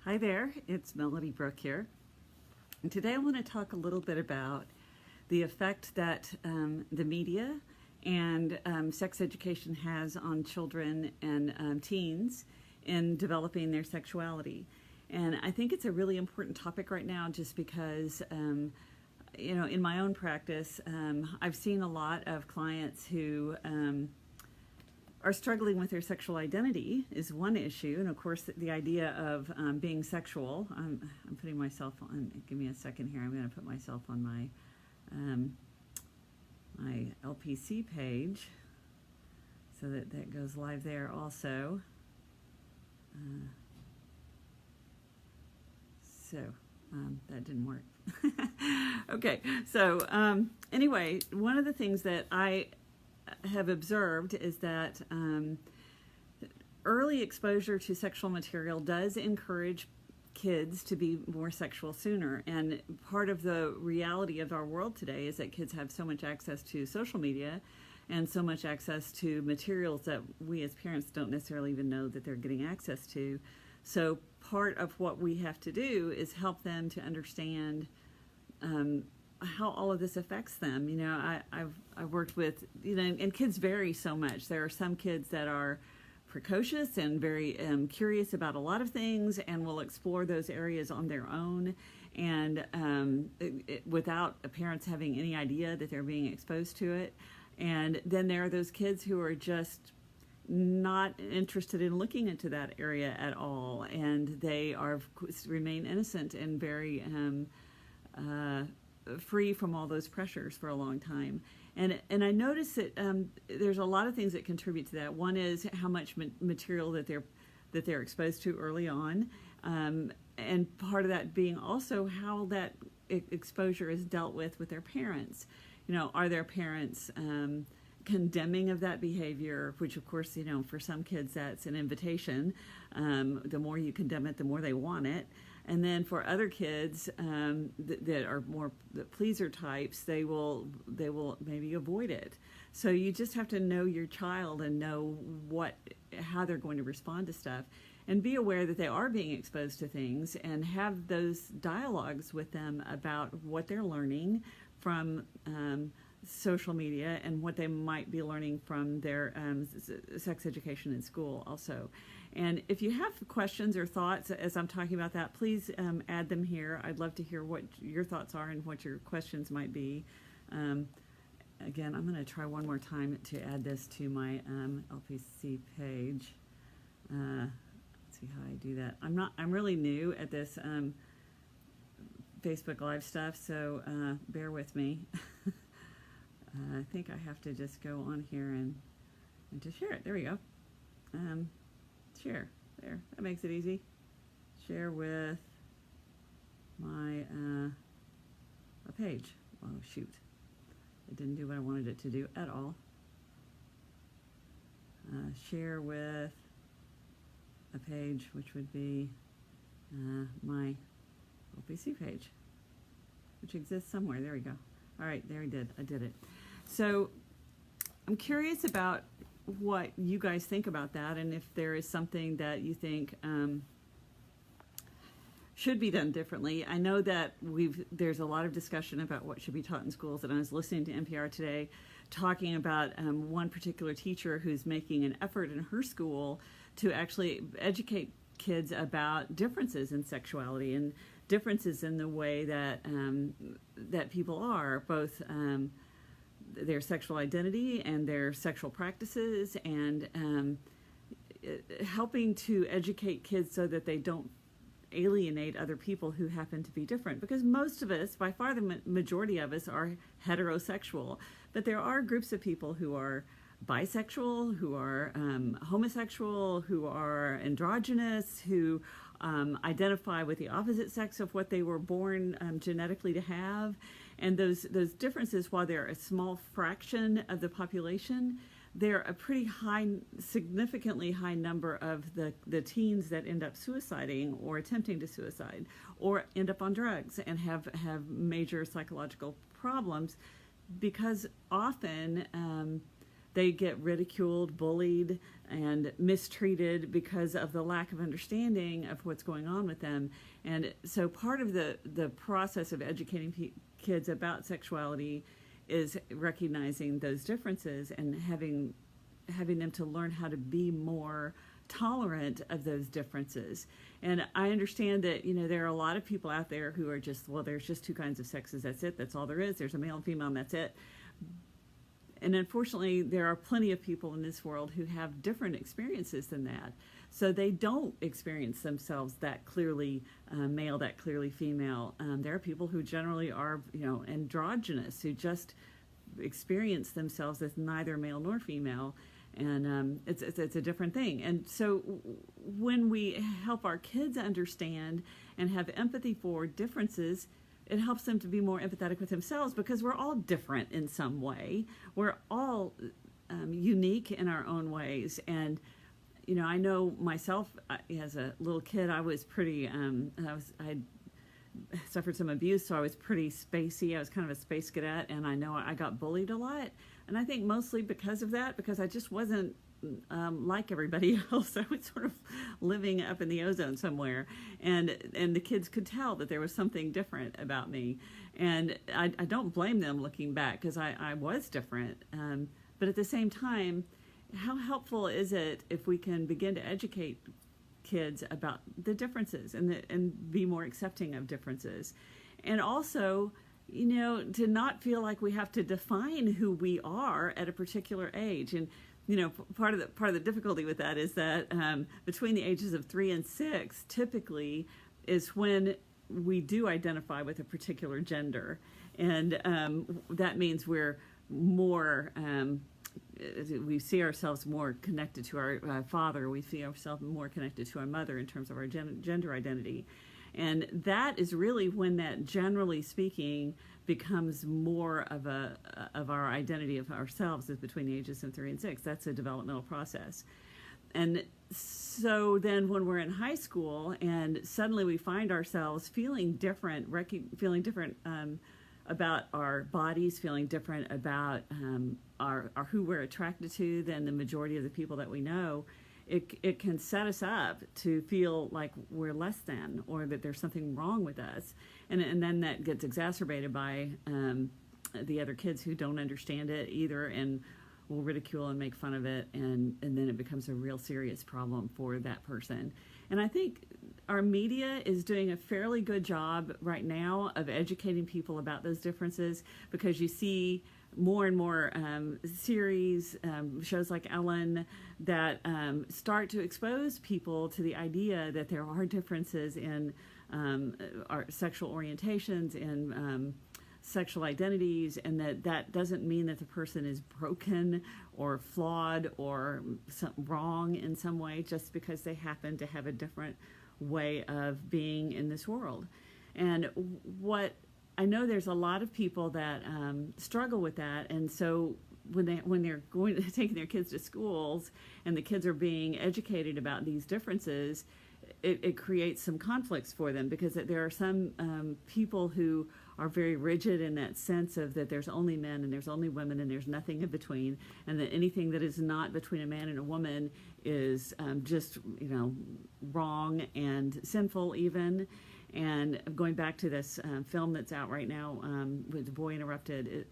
Hi there, it's Melody Brooke here. And today I want to talk a little bit about the effect that the media and sex education has on children and teens in developing their sexuality. And I think it's a really important topic right now just because, in my own practice, I've seen a lot of clients who are struggling with their sexual identity is one issue, and of course the idea of being sexual. I'm putting myself on. Give me a second here. I'm going to put myself on my LPC page so that goes live there also. That didn't work. Okay, so anyway, one of the things that I have observed is that early exposure to sexual material does encourage kids to be more sexual sooner. And part of the reality of our world today is that kids have so much access to social media and so much access to materials that we as parents don't necessarily even know that they're getting access to. So part of what we have to do is help them to understand how all of this affects them. I've worked with, and kids vary so much. There are some kids that are precocious and very curious about a lot of things and will explore those areas on their own and without parents having any idea that they're being exposed to it. And then there are those kids who are just not interested in looking into that area at all, and they remain innocent and very free from all those pressures for a long time. And I notice that there's a lot of things that contribute to that. One is how much material that they're exposed to early on, and part of that being also how that exposure is dealt with their parents. Are their parents condemning of that behavior, which of course, for some kids that's an invitation. The more you condemn it, the more they want it. And then for other kids that are more the pleaser types, they will maybe avoid it. So you just have to know your child and know how they're going to respond to stuff, and be aware that they are being exposed to things, and have those dialogues with them about what they're learning from social media and what they might be learning from their sex education in school also. And if you have questions or thoughts as I'm talking about that, please add them here. I'd love to hear what your thoughts are and what your questions might be. Again, I'm going to try one more time to add this to my LPC page. Let's see how I do that. I'm really new at this Facebook Live stuff, so bear with me. I think I have to just go on here and to share it. There we go. Share. There. That makes it easy. Share with my a page. Oh, shoot. It didn't do what I wanted it to do at all. Share with a page, which would be my LPC page, which exists somewhere. There we go. All right, there I did it. So I'm curious about what you guys think about that, and if there is something that you think should be done differently. I know that there's a lot of discussion about what should be taught in schools, and I was listening to NPR today talking about one particular teacher who's making an effort in her school to actually educate kids about differences in sexuality and differences in the way that that people are, both their sexual identity and their sexual practices, and helping to educate kids so that they don't alienate other people who happen to be different. Because most of us, by far the majority of us, are heterosexual, but there are groups of people who are bisexual, who are homosexual, who are androgynous, who identify with the opposite sex of what they were born genetically to have. And those differences, while they're a small fraction of the population, they're a pretty high, significantly high number of the teens that end up suiciding or attempting to suicide or end up on drugs and have major psychological problems, because often they get ridiculed, bullied, and mistreated because of the lack of understanding of what's going on with them. And so part of the process of educating kids about sexuality is recognizing those differences and having them to learn how to be more tolerant of those differences. And I understand that, there are a lot of people out there who are just, well, there's just two kinds of sexes, that's it, that's all there is. There's a male and female, and that's it. And unfortunately, there are plenty of people in this world who have different experiences than that. So they don't experience themselves that clearly male, that clearly female. There are people who generally are, androgynous, who just experience themselves as neither male nor female. And it's a different thing. And so when we help our kids understand and have empathy for differences, it helps them to be more empathetic with themselves, because we're all different in some way. We're all unique in our own ways. And, I know myself as a little kid, I was pretty, I suffered some abuse, so I was pretty spacey. I was kind of a space cadet, and I know I got bullied a lot. And I think mostly because of that, because I just wasn't like everybody else. I was sort of living up in the ozone somewhere, and the kids could tell that there was something different about me. And I don't blame them looking back, because I was different. But at the same time, how helpful is it if we can begin to educate kids about the differences and be more accepting of differences, and also to not feel like we have to define who we are at a particular age. And part of the difficulty with that is that between the ages of 3 and 6 typically is when we do identify with a particular gender, and that means we're more we see ourselves more connected to our father. We see ourselves more connected to our mother in terms of our gender identity. And that is really when that, generally speaking, becomes more of our identity of ourselves, is between the ages of 3 and 6. That's a developmental process. And so then when we're in high school and suddenly we find ourselves feeling different, about our bodies, feeling different about our who we're attracted to than the majority of the people that we know, it can set us up to feel like we're less than, or that there's something wrong with us. And then that gets exacerbated by the other kids who don't understand it either and will ridicule and make fun of it, and then it becomes a real serious problem for that person. And I think our media is doing a fairly good job right now of educating people about those differences, because you see more and more series, shows like Ellen, that start to expose people to the idea that there are differences in our sexual orientations, in sexual identities, and that doesn't mean that the person is broken or flawed or wrong in some way just because they happen to have a different way of being in this world. And what I know, there's a lot of people that struggle with that, and so when they're taking their kids to schools and the kids are being educated about these differences, it creates some conflicts for them, because there are some people who are very rigid in that sense of that there's only men and there's only women and there's nothing in between, and that anything that is not between a man and a woman is just wrong and sinful even. And going back to this film that's out right now with The Boy Interrupted,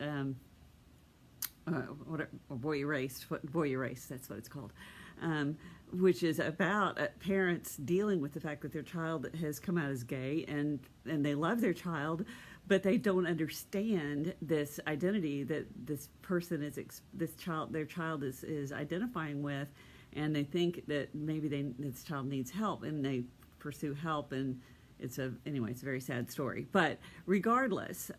Boy Erased, that's what it's called, which is about parents dealing with the fact that their child has come out as gay, and they love their child, but they don't understand this identity that this person their child is identifying with, and they think that maybe this child needs help, and they pursue help, and it's a very sad story. But regardless,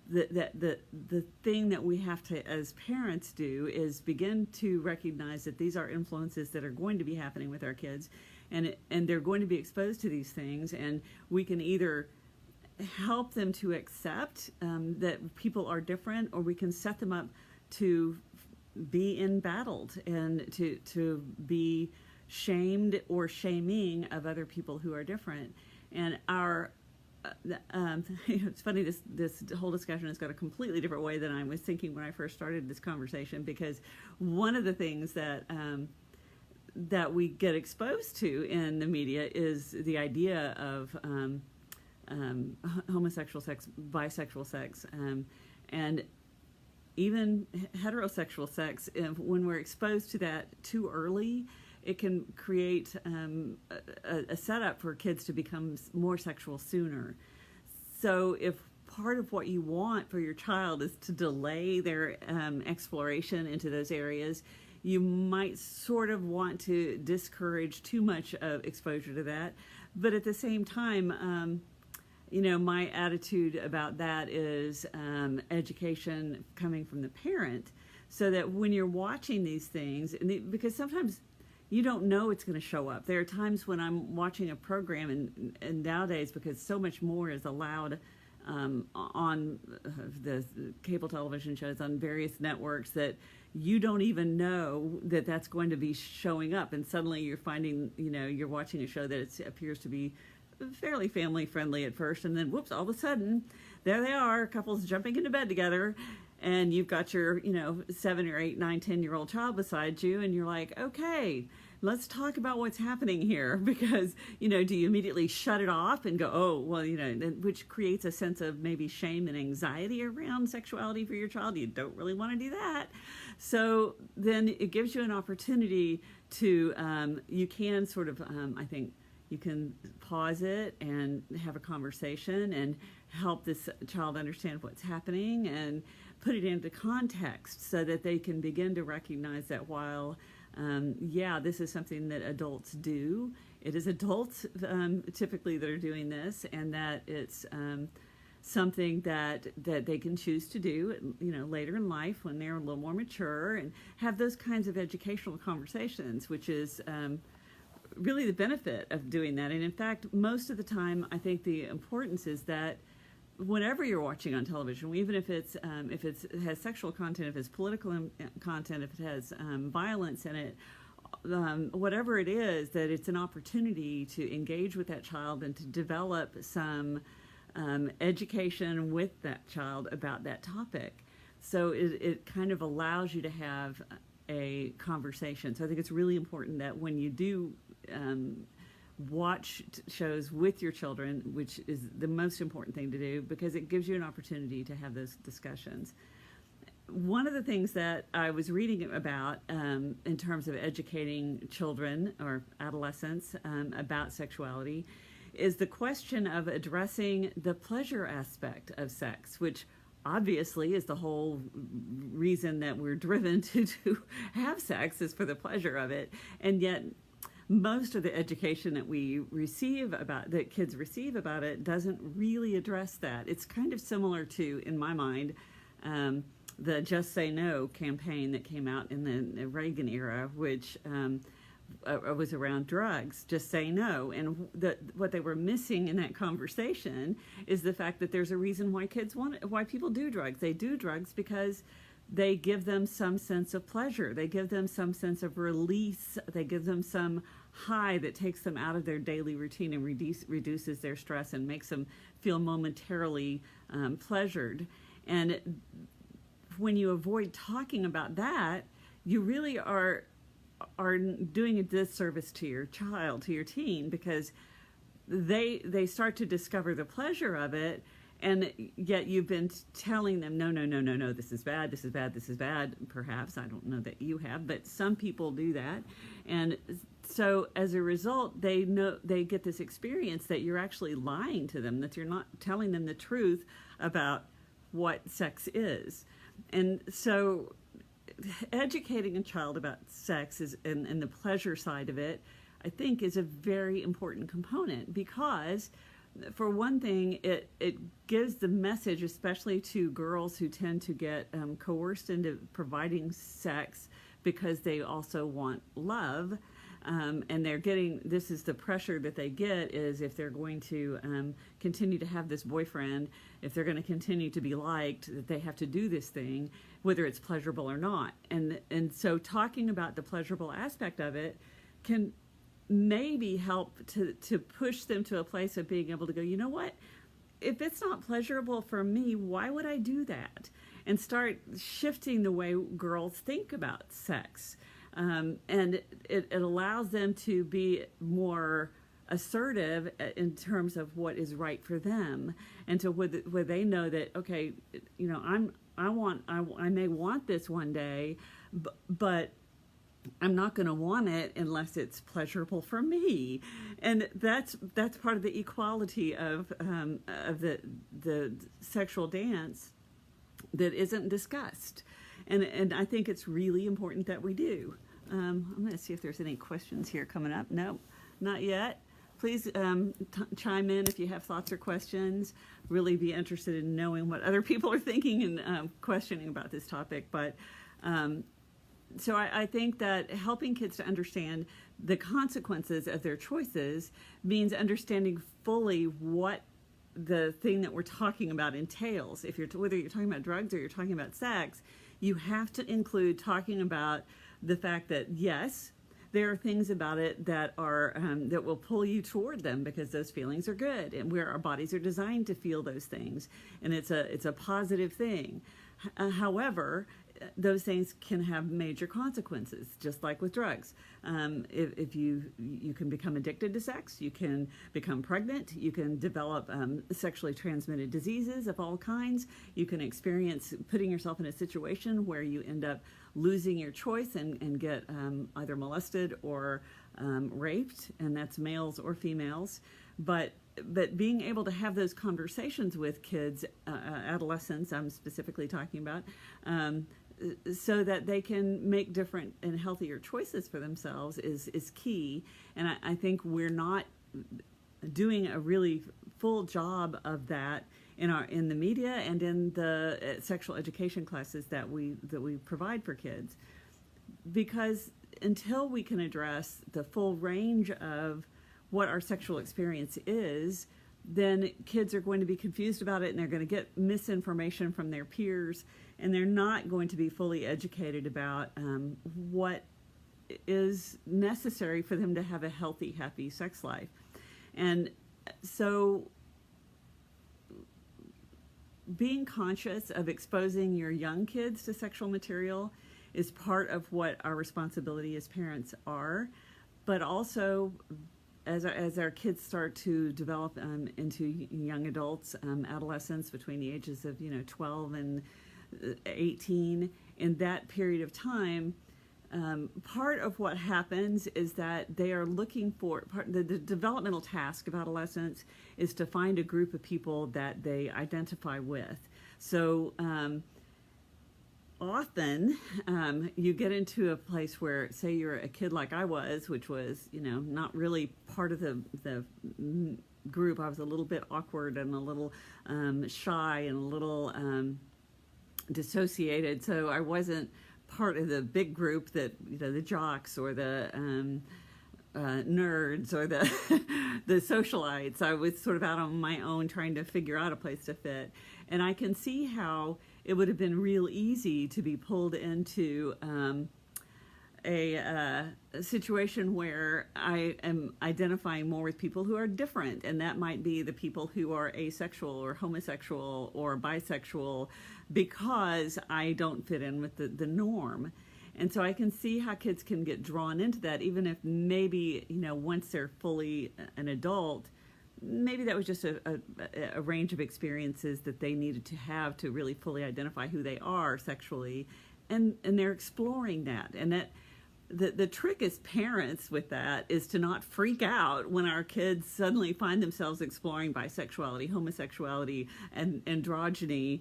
the thing that we have to, as parents, do is begin to recognize that these are influences that are going to be happening with our kids, and they're going to be exposed to these things, and we can either help them to accept that people are different, or we can set them up to be embattled and to be shamed or shaming of other people who are different. And our it's funny, this whole discussion has got a completely different way than I was thinking when I first started this conversation, because one of the things that we get exposed to in the media is the idea of homosexual sex, bisexual sex, and even heterosexual sex. When we're exposed to that too early, it can create a setup for kids to become more sexual sooner. So if part of what you want for your child is to delay their exploration into those areas, you might sort of want to discourage too much of exposure to that. But at the same time, my attitude about that is education coming from the parent, so that when you're watching these things, because sometimes you don't know it's going to show up. There are times when I'm watching a program, and nowadays, because so much more is allowed on the cable television shows on various networks, that you don't even know that that's going to be showing up, and suddenly you're finding, you're watching a show that appears to be fairly family friendly at first, and then whoops, all of a sudden there they are, couples jumping into bed together, and you've got your 7 or 8, 9, 10-year-old child beside you, and you're like, okay, let's talk about what's happening here. Because do you immediately shut it off and go, oh well, which creates a sense of maybe shame and anxiety around sexuality for your child. You don't really want to do that. So then it gives you an opportunity to you can sort of I think you can pause it and have a conversation and help this child understand what's happening and put it into context, so that they can begin to recognize that while, this is something that adults do, it is adults typically that are doing this, and that it's something that they can choose to do, later in life when they're a little more mature, and have those kinds of educational conversations, which is really the benefit of doing that. And in fact, most of the time, I think the importance is that whenever you're watching on television, even if it has sexual content, if it's political content, if it has violence in it, whatever it is, that it's an opportunity to engage with that child and to develop some education with that child about that topic. So it kind of allows you to have a conversation. So I think it's really important that when you do watch shows with your children, which is the most important thing to do, because it gives you an opportunity to have those discussions. One of the things that I was reading about in terms of educating children or adolescents about sexuality is the question of addressing the pleasure aspect of sex, which obviously is the whole reason that we're driven to have sex, is for the pleasure of it. And yet most of the education that that kids receive about it doesn't really address that. It's kind of similar to, in my mind, the Just Say No campaign that came out in the Reagan era, which was around drugs. Just say no. And what they were missing in that conversation is the fact that there's a reason why people do drugs. They do drugs because they give them some sense of pleasure. They give them some sense of release. They give them some high that takes them out of their daily routine and reduces their stress and makes them feel momentarily pleasured. And when you avoid talking about that, you really are doing a disservice to your child, to your teen, because they start to discover the pleasure of it. And yet you've been telling them, no, this is bad, this is bad, this is bad. Perhaps, I don't know that you have, but some people do that. And so as a result, they get this experience that you're actually lying to them, that you're not telling them the truth about what sex is. And so educating a child about sex and the pleasure side of it, I think, is a very important component, because for one thing, it gives the message, especially to girls who tend to get coerced into providing sex because they also want love, and this is the pressure that they get, is if they're going to continue to have this boyfriend, if they're going to continue to be liked, that they have to do this thing, whether it's pleasurable or not. And so talking about the pleasurable aspect of it can maybe help to push them to a place of being able to go, you know what, if it's not pleasurable for me, why would I do that? And start shifting the way girls think about sex. And it allows them to be more assertive in terms of what is right for them, and to where they know that, okay, you know, I may want this one day, but I'm not going to want it unless it's pleasurable for me. And that's part of the equality of the sexual dance that isn't discussed. And I think it's really important that we do. I'm going to see if there's any questions here coming up. No, not yet. Please chime in if you have thoughts or questions. Really be interested in knowing what other people are thinking and questioning about this topic. But so I think that helping kids to understand the consequences of their choices means understanding fully what the thing that we're talking about entails. If you're whether you're talking about drugs or you're talking about sex, you have to include talking about the fact that, yes, there are things about it that are that will pull you toward them because those feelings are good, and where our bodies are designed to feel those things, and it's a positive thing. However, those things can have major consequences, just like with drugs. If you can become addicted to sex, you can become pregnant, you can develop sexually transmitted diseases of all kinds, you can experience putting yourself in a situation where you end up losing your choice and get either molested or raped, and that's males or females. But being able to have those conversations with kids, adolescents, I'm specifically talking about, so that they can make different and healthier choices for themselves is key. And I think we're not doing a really full job of that in the media and in the sexual education classes that we provide for kids, because until we can address the full range of what our sexual experience is, then kids are going to be confused about it, and they're going to get misinformation from their peers, and they're not going to be fully educated about what is necessary for them to have a healthy, happy sex life. And so being conscious of exposing your young kids to sexual material is part of what our responsibility as parents are, but also as our kids start to develop into young adults, adolescents between the ages of 12 and 18, in that period of time, part of what happens is that they are looking for the developmental task of adolescents is to find a group of people that they identify with. So often you get into a place where, say you're a kid like I was, which was not really part of the group. I was a little bit awkward and a little shy and a little dissociated, so I wasn't part of the big group that the jocks or the nerds or the the socialites. I was sort of out on my own trying to figure out a place to fit, and I can see how it would have been real easy to be pulled into a situation where I am identifying more with people who are different, and that might be the people who are asexual or homosexual or bisexual, because I don't fit in with the norm. And so I can see how kids can get drawn into that, even if maybe, once they're fully an adult, maybe that was just a range of experiences that they needed to have to really fully identify who they are sexually, and they're exploring that. And that the trick as parents with that is to not freak out when our kids suddenly find themselves exploring bisexuality, homosexuality, and androgyny,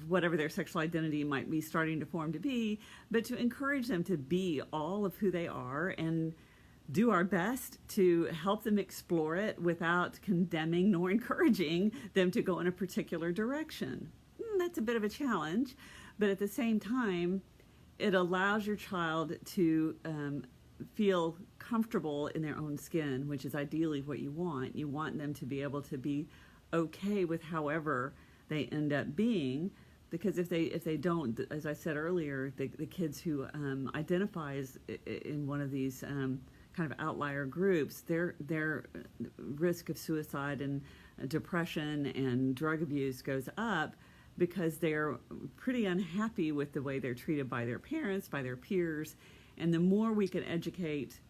whatever their sexual identity might be starting to form to be, but to encourage them to be all of who they are and do our best to help them explore it without condemning nor encouraging them to go in a particular direction. That's a bit of a challenge, but at the same time, it allows your child to feel comfortable in their own skin, which is ideally what you want. You want them to be able to be okay with however they end up being, because if they don't, as I said earlier, the kids who identify as in one of these kind of outlier groups, their risk of suicide and depression and drug abuse goes up because they're pretty unhappy with the way they're treated by their parents, by their peers. And the more we can educate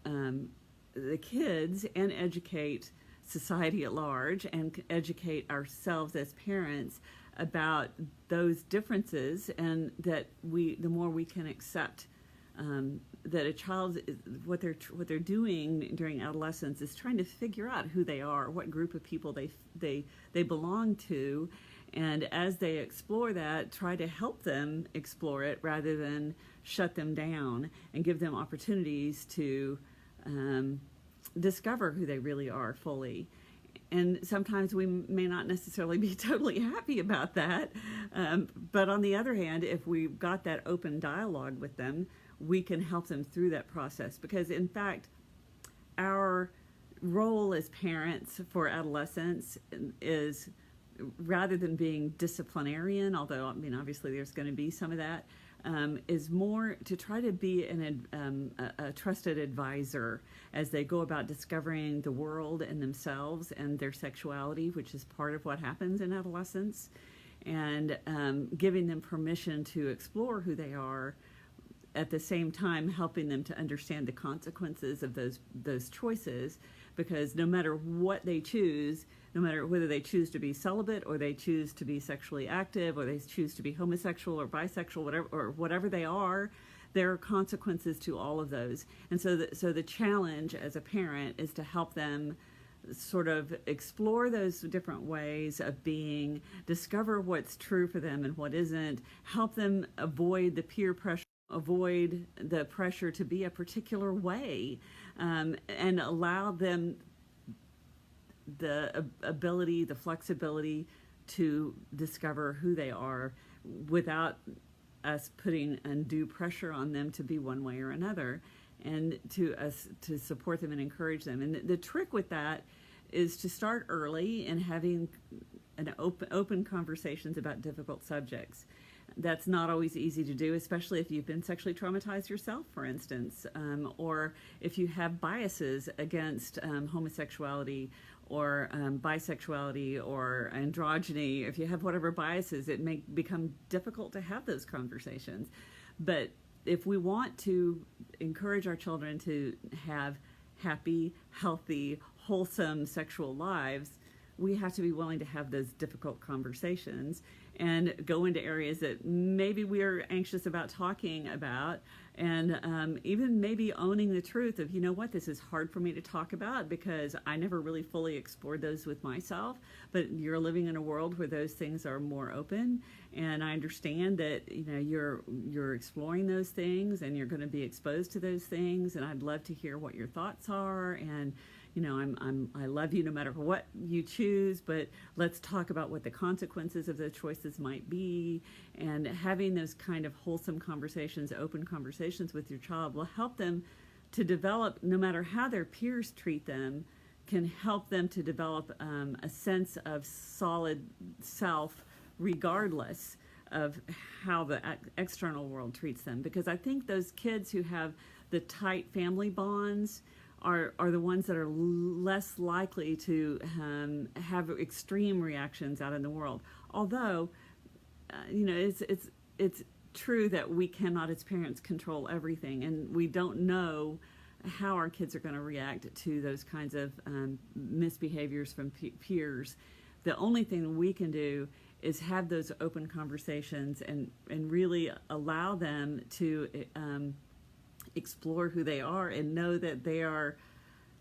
the kids and educate society at large and educate ourselves as parents about those differences, and that the more we can accept that a child, what they're doing during adolescence is trying to figure out who they are, what group of people they belong to, and as they explore that, try to help them explore it rather than shut them down, and give them opportunities to discover who they really are fully. And sometimes we may not necessarily be totally happy about that. But on the other hand, if we've got that open dialogue with them, we can help them through that process. Because in fact, our role as parents for adolescents is, rather than being disciplinarian, although I mean obviously there's going to be some of that, is more to try to be a trusted advisor as they go about discovering the world and themselves and their sexuality, which is part of what happens in adolescence, and giving them permission to explore who they are, at the same time helping them to understand the consequences of those choices, because no matter what they choose, no matter whether they choose to be celibate or they choose to be sexually active or they choose to be homosexual or bisexual, whatever they are, there are consequences to all of those. And so the challenge as a parent is to help them sort of explore those different ways of being, discover what's true for them and what isn't, help them avoid the peer pressure, avoid the pressure to be a particular way, and allow them the ability, the flexibility to discover who they are without us putting undue pressure on them to be one way or another, and to support them and encourage them. And the trick with that is to start early and having an open conversations about difficult subjects. That's not always easy to do, especially if you've been sexually traumatized yourself, for instance, or if you have biases against homosexuality or bisexuality or androgyny. If you have whatever biases, it may become difficult to have those conversations. But if we want to encourage our children to have happy, healthy, wholesome sexual lives, we have to be willing to have those difficult conversations and go into areas that maybe we are anxious about talking about, and even maybe owning the truth of, you know what, this is hard for me to talk about because I never really fully explored those with myself, but you're living in a world where those things are more open, and I understand that, you know, you're exploring those things and you're going to be exposed to those things, and I'd love to hear what your thoughts are, and you know, I love you no matter what you choose, but let's talk about what the consequences of those choices might be. And having those kind of wholesome conversations, open conversations with your child will help them to develop, no matter how their peers treat them, can help them to develop a sense of solid self regardless of how the external world treats them. Because I think those kids who have the tight family bonds are the ones that are less likely to have extreme reactions out in the world. Although, you know, it's true that we cannot, as parents, control everything, and we don't know how our kids are going to react to those kinds of misbehaviors from peers. The only thing we can do is have those open conversations and really allow them to explore who they are and know that they are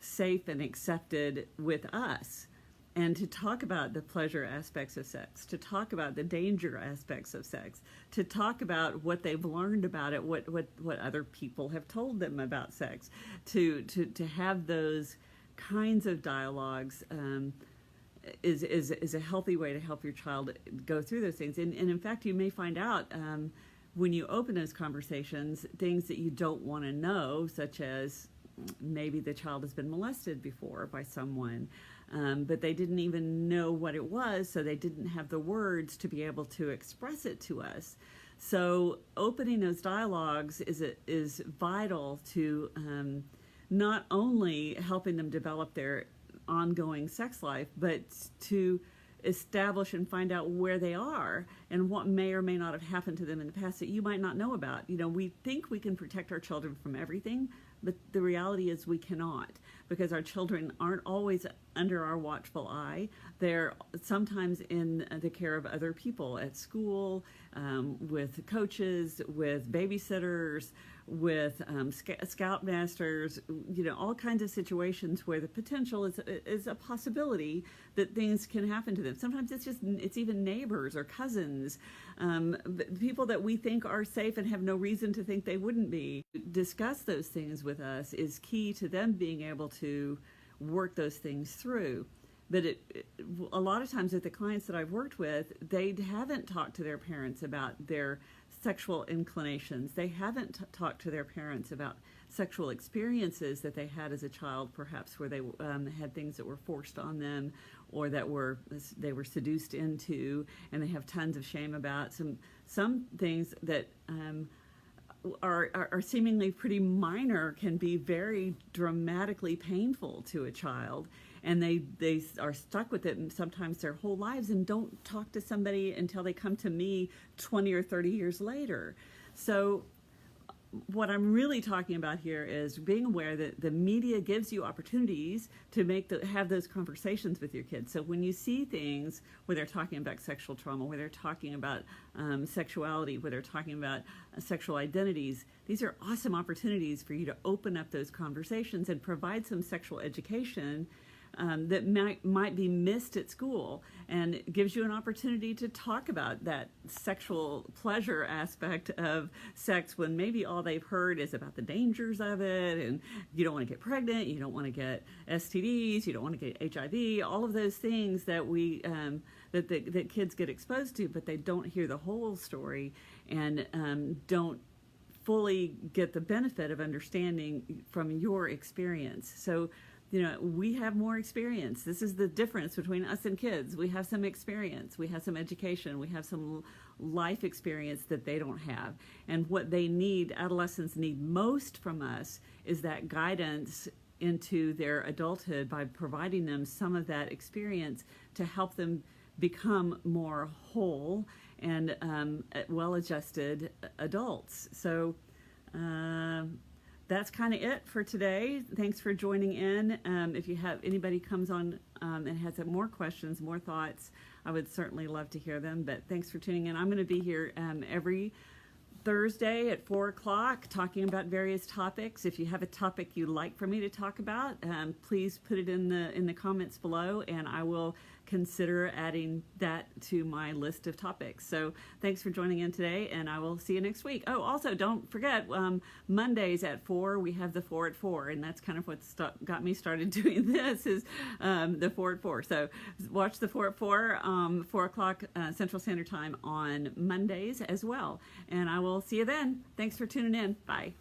safe and accepted with us, and to talk about the pleasure aspects of sex, to talk about the danger aspects of sex, to talk about what they've learned about it, what other people have told them about sex, to have those kinds of dialogues is a healthy way to help your child go through those things. And in fact, you may find out when you open those conversations, things that you don't want to know, such as maybe the child has been molested before by someone, but they didn't even know what it was, so they didn't have the words to be able to express it to us. So opening those dialogues is vital to not only helping them develop their ongoing sex life, but to establish and find out where they are and what may or may not have happened to them in the past that you might not know about. We think we can protect our children from everything, but the reality is we cannot, because our children aren't always under our watchful eye. They're sometimes in the care of other people at school, with coaches, with babysitters, with scoutmasters, all kinds of situations where the potential is a possibility that things can happen to them. Sometimes it's even neighbors or cousins, people that we think are safe and have no reason to think they wouldn't be. Discuss those things with us is key to them being able to work those things through. But a lot of times with the clients that I've worked with, they haven't talked to their parents about their sexual inclinations. They haven't talked to their parents about sexual experiences that they had as a child, perhaps where they had things that were forced on them or that they were seduced into, and they have tons of shame about. Some things that are seemingly pretty minor can be very dramatically painful to a child, and they are stuck with it and sometimes their whole lives and don't talk to somebody until they come to me 20 or 30 years later. So what I'm really talking about here is being aware that the media gives you opportunities to have those conversations with your kids. So when you see things where they're talking about sexual trauma, where they're talking about sexuality, where they're talking about sexual identities, these are awesome opportunities for you to open up those conversations and provide some sexual education that might be missed at school, and it gives you an opportunity to talk about that sexual pleasure aspect of sex when maybe all they've heard is about the dangers of it, and you don't want to get pregnant, you don't want to get STDs, you don't want to get HIV, all of those things that that kids get exposed to, but they don't hear the whole story and don't fully get the benefit of understanding from your experience. So we have more experience. This is the difference between us and kids. We have some experience, we have some education, we have some life experience that they don't have. And what they need, adolescents need most from us, is that guidance into their adulthood by providing them some of that experience to help them become more whole and well-adjusted adults. So that's kind of it for today. Thanks for joining in. If anybody comes on and has more questions, more thoughts, I would certainly love to hear them. But thanks for tuning in. I'm going to be here every Thursday at 4 o'clock talking about various topics. If you have a topic you'd like for me to talk about, please put it in the comments below, and I will consider adding that to my list of topics. So thanks for joining in today, and I will see you next week. Oh, also don't forget, Mondays at 4, we have the 4 at 4, and that's kind of what got me started doing this, is the 4 at 4. So watch the 4 at 4, 4 o'clock Central Standard Time on Mondays as well. And I will see you then. Thanks for tuning in. Bye.